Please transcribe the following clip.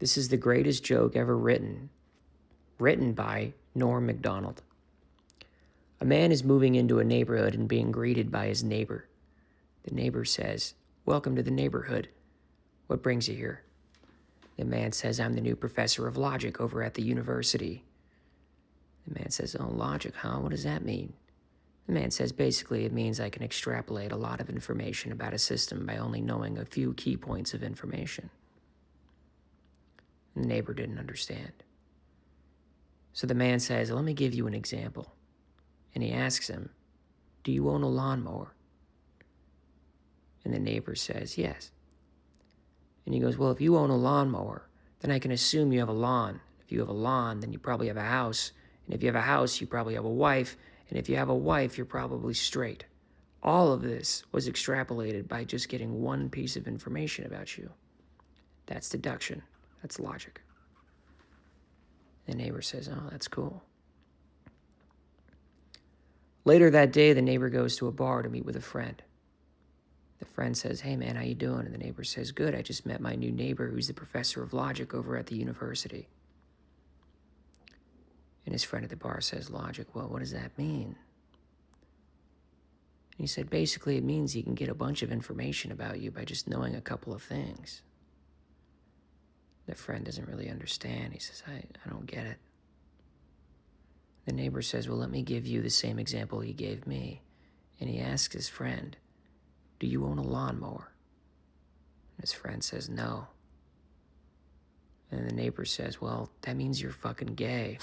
This is the greatest joke ever written by Norm McDonald. A man is moving into a neighborhood and being greeted by his neighbor. The neighbor says, "Welcome to the neighborhood. What brings you here?" The man says, "I'm the new professor of logic over at the university." The man says, "Oh, logic, huh? What does that mean?" The man says, "Basically, it means I can extrapolate a lot of information about a system by only knowing a few key points of information." And the neighbor didn't understand. So the man says, "Let me give you an example." And he asks him, "Do you own a lawnmower?" And the neighbor says, "Yes." And he goes, "Well, if you own a lawnmower, then I can assume you have a lawn. If you have a lawn, then you probably have a house. And if you have a house, you probably have a wife. And if you have a wife, you're probably straight. All of this was extrapolated by just getting one piece of information about you. That's deduction. That's logic." The neighbor says, "Oh, that's cool." Later that day, the neighbor goes to a bar to meet with a friend. The friend says, "Hey, man, how you doing?" And the neighbor says, "Good, I just met my new neighbor who's the professor of logic over at the university." And his friend at the bar says, "Logic, well, what does that mean?" And he said, "Basically, it means you can get a bunch of information about you by just knowing a couple of things." The friend doesn't really understand. He says, I don't get it. The neighbor says, "Well, let me give you the same example he gave me." And he asks his friend, "Do you own a lawnmower?" And his friend says, "No." And the neighbor says, "Well, that means you're fucking gay."